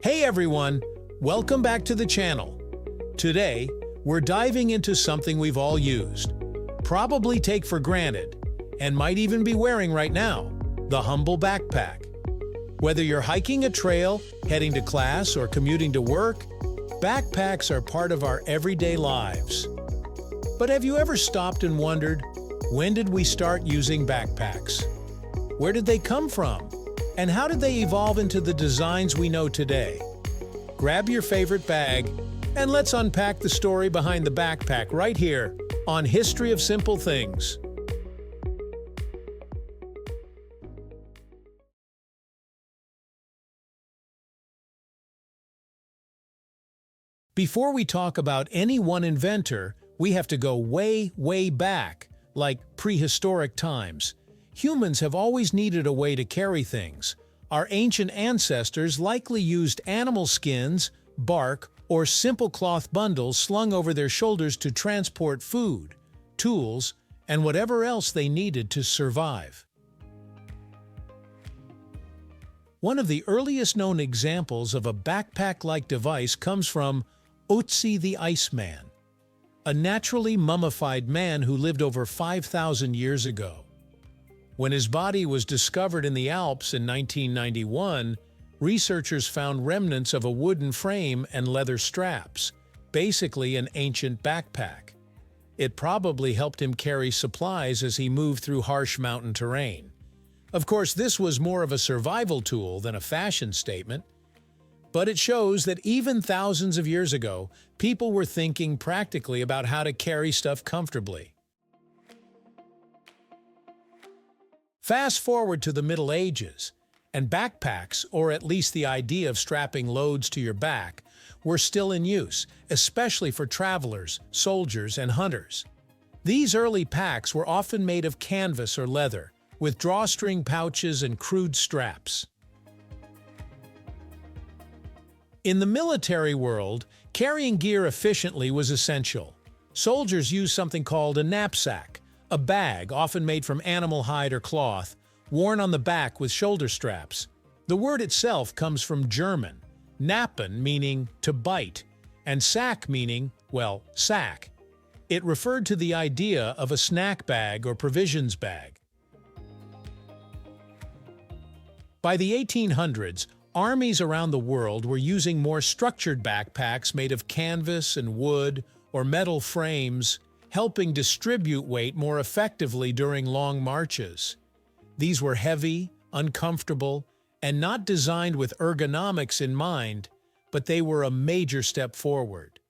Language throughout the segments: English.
Hey everyone, welcome back to the channel. Today, we're diving into something we've all used, probably take for granted, and might even be wearing right now, the humble backpack. Whether you're hiking a trail, heading to class, or commuting to work, backpacks are part of our everyday lives. But have you ever stopped and wondered, when did we start using backpacks? Where did they come from? And how did they evolve into the designs we know today? Grab your favorite bag, and let's unpack the story behind the backpack right here on History of Simple Things. Before we talk about any one inventor, we have to go way, way back, like prehistoric times. Humans have always needed a way to carry things. Our ancient ancestors likely used animal skins, bark, or simple cloth bundles slung over their shoulders to transport food, tools, and whatever else they needed to survive. One of the earliest known examples of a backpack-like device comes from Ötzi the Iceman, a naturally mummified man who lived over 5,000 years ago. When his body was discovered in the Alps in 1991, researchers found remnants of a wooden frame and leather straps, basically an ancient backpack. It probably helped him carry supplies as he moved through harsh mountain terrain. Of course, this was more of a survival tool than a fashion statement, but it shows that even thousands of years ago, people were thinking practically about how to carry stuff comfortably. Fast forward to the Middle Ages, and backpacks, or at least the idea of strapping loads to your back, were still in use, especially for travelers, soldiers, and hunters. These early packs were often made of canvas or leather, with drawstring pouches and crude straps. In the military world, carrying gear efficiently was essential. Soldiers used something called a knapsack, a bag often made from animal hide or cloth, worn on the back with shoulder straps. The word itself comes from German, nappen meaning to bite, and sack meaning, well, sack. It referred to the idea of a snack bag or provisions bag. By the 1800s, armies around the world were using more structured backpacks made of canvas and wood or metal frames, helping distribute weight more effectively during long marches. These were heavy, uncomfortable, and not designed with ergonomics in mind, but they were a major step forward.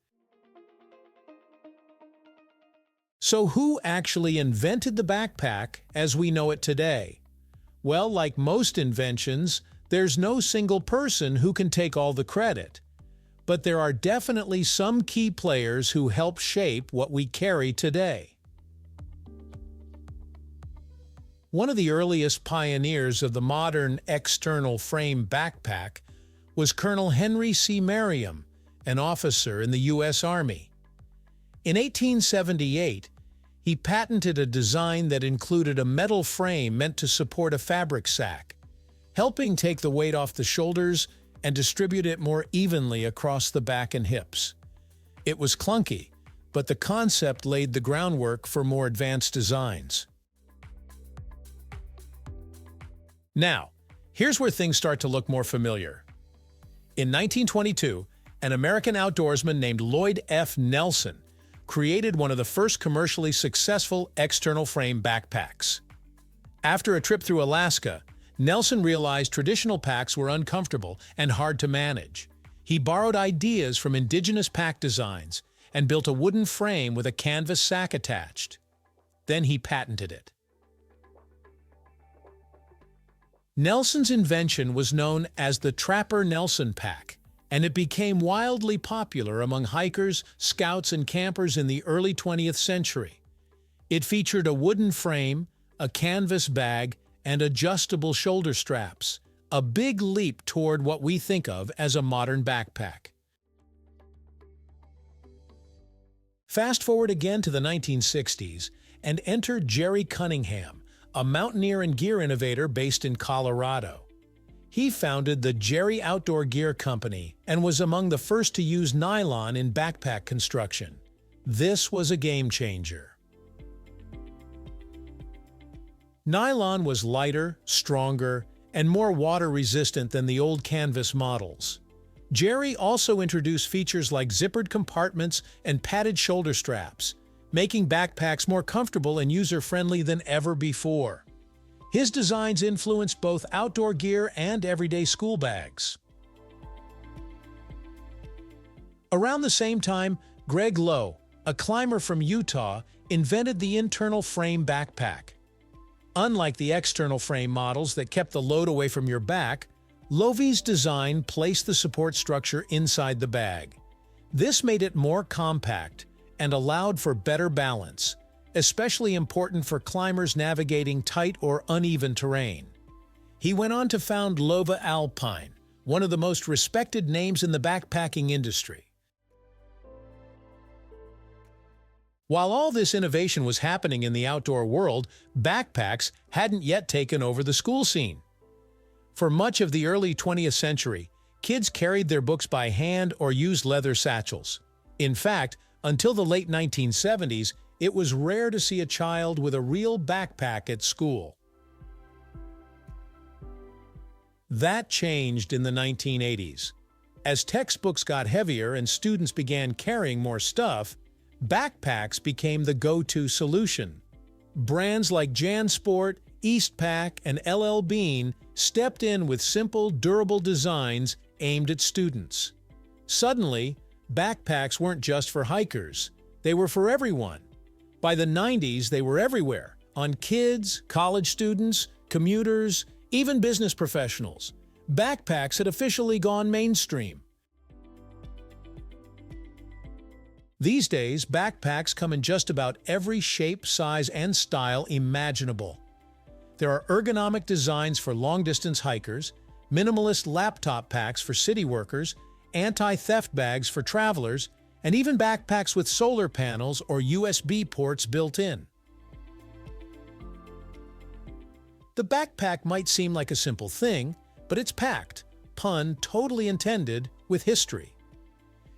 So who actually invented the backpack as we know it today? Well, like most inventions, there's no single person who can take all the credit. But there are definitely some key players who help shape what we carry today. One of the earliest pioneers of the modern external frame backpack was Colonel Henry C. Merriam, an officer in the U.S. Army. In 1878, he patented a design that included a metal frame meant to support a fabric sack, helping take the weight off the shoulders and distribute it more evenly across the back and hips. It was clunky, but the concept laid the groundwork for more advanced designs. Now, here's where things start to look more familiar. In 1922, an American outdoorsman named Lloyd F. Nelson created one of the first commercially successful external frame backpacks. After a trip through Alaska, Nelson realized traditional packs were uncomfortable and hard to manage. He borrowed ideas from indigenous pack designs and built a wooden frame with a canvas sack attached. Then he patented it. Nelson's invention was known as the Trapper-Nelson pack, and it became wildly popular among hikers, scouts, and campers in the early 20th century. It featured a wooden frame, a canvas bag, and adjustable shoulder straps, a big leap toward what we think of as a modern backpack. Fast forward again to the 1960s, and enter Gerry Cunningham, a mountaineer and gear innovator based in Colorado. He founded the Gerry Outdoor Gear Company and was among the first to use nylon in backpack construction. This was a game changer. Nylon was lighter, stronger, and more water-resistant than the old canvas models. Gerry also introduced features like zippered compartments and padded shoulder straps, making backpacks more comfortable and user-friendly than ever before. His designs influenced both outdoor gear and everyday school bags. Around the same time, Greg Lowe, a climber from Utah, invented the internal frame backpack. Unlike the external frame models that kept the load away from your back, Lowe's design placed the support structure inside the bag. This made it more compact and allowed for better balance, especially important for climbers navigating tight or uneven terrain. He went on to found Lowe Alpine, one of the most respected names in the backpacking industry. While all this innovation was happening in the outdoor world, backpacks hadn't yet taken over the school scene. For much of the early 20th century, kids carried their books by hand or used leather satchels. In fact, until the late 1970s, it was rare to see a child with a real backpack at school. That changed in the 1980s. As textbooks got heavier and students began carrying more stuff, backpacks became the go-to solution. Brands like JanSport, Eastpak, and LL Bean stepped in with simple, durable designs aimed at students. Suddenly, backpacks weren't just for hikers. They were for everyone. By the 90s, they were everywhere, on kids, college students, commuters, even business professionals. Backpacks had officially gone mainstream. These days, backpacks come in just about every shape, size, and style imaginable. There are ergonomic designs for long-distance hikers, minimalist laptop packs for city workers, anti-theft bags for travelers, and even backpacks with solar panels or USB ports built in. The backpack might seem like a simple thing, but it's packed, pun totally intended, with history.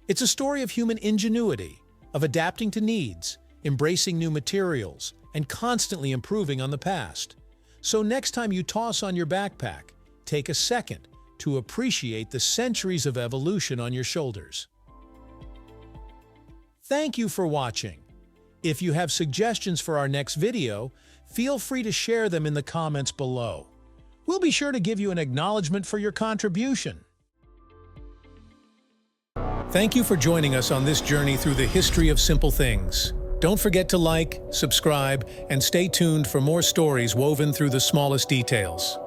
It's a story of human ingenuity, of adapting to needs, embracing new materials, and constantly improving on the past. So next time you toss on your backpack, take a second to appreciate the centuries of evolution on your shoulders. Thank you for watching. If you have suggestions for our next video, feel free to share them in the comments below. We'll be sure to give you an acknowledgement for your contribution. Thank you for joining us on this journey through the history of simple things. Don't forget to like, subscribe, and stay tuned for more stories woven through the smallest details.